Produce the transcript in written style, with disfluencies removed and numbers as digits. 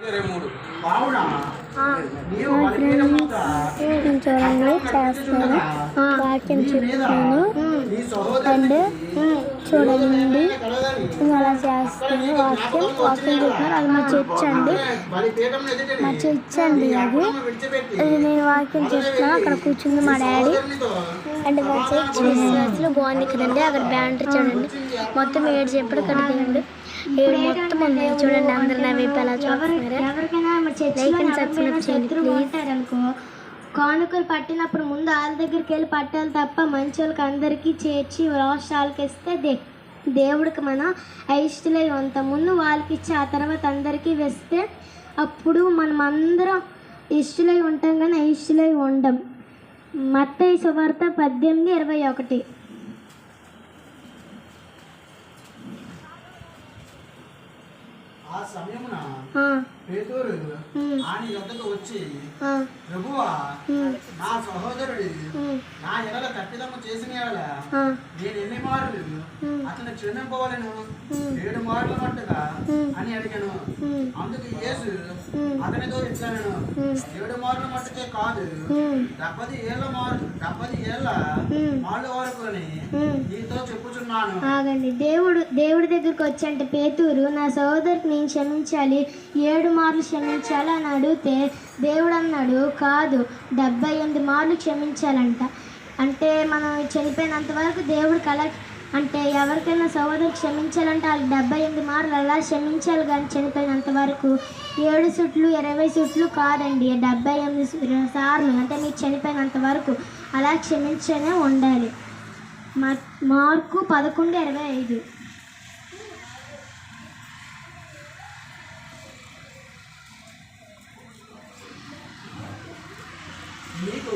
నేను చూడండి చేస్తాను, వాక్యం చెప్తాను అండ్ చూడండి నేను అలా చేస్తాను. వాక్యం చెప్తున్నాను. అది మా చర్చ్ అండి, మా చర్చ్ అండి. అది నేను వాక్యం చెప్తున్నాను. అక్కడ కూర్చుంది మా డాడీ అండ్ మా చర్చ్ విశ్వాసులు. బాగుంది కదండి. అక్కడ బ్యానర్ చూడండి, మొత్తం 7 చెప్పులు కనిపించండి. 7 మొత్తం ఉంది చూడండి. అందరు నా వైపు ఎలా చూస్తున్నారు. అనుకో కానుకలు పట్టినప్పుడు ముందు వాళ్ళ దగ్గరికి వెళ్ళి పట్టాలి తప్ప మంచి వాళ్ళకి అందరికీ చేర్చి రాష్ట్రాలకి ఇస్తే దేవుడికి మనం అయిష్టులై ఉంటాం. ముందు వాళ్ళకి ఇచ్చి ఆ తర్వాత అందరికీ వేస్తే అప్పుడు మనం అందరం ఇష్టులై ఉంటాం, కానీ అయిష్టులై ఉండం. మత్తయి సువార్త 18:21. ఆ సమయమున పేతురు ఆయన యొద్దకు వచ్చి, ప్రభువా, నా సహోదరుడు నా ఎడల తప్పిదము చేసిన ఎడల నేను ఎన్ని మార్లు అతను క్షమింపవలను? 7 మార్లు మట్టుగా అని అడిగాను. అందుకు యేసు అతనితో ఇట్లాను, 7 మార్లు మట్టుకే కాదు, 70 ఏళ్ళ మార్లు వరకు నీతో చెప్పుచున్నాను. ఆగండి. దేవుడి దగ్గరకు వచ్చి అంటే పేతురు నా సహోదరుడికి నేను క్షమించాలి, 7 మార్లు క్షమించాలి అని అడిగితే దేవుడు అన్నాడు, కాదు 78 మార్లు క్షమించాలంట. అంటే మనం చనిపోయినంత వరకు దేవుడికి అలా అంటే ఎవరికైనా సహోదరుడు క్షమించాలంటే వాళ్ళకి 78 మార్లు అలా క్షమించాలి. కానీ చనిపోయినంత వరకు 7 సుట్లు 20 సుట్లు కాదండి, 78 సార్లు. అంటే మీరు చనిపోయినంత వరకు అలా క్షమించనే ఉండాలి. మార్కు 11:25. నీకు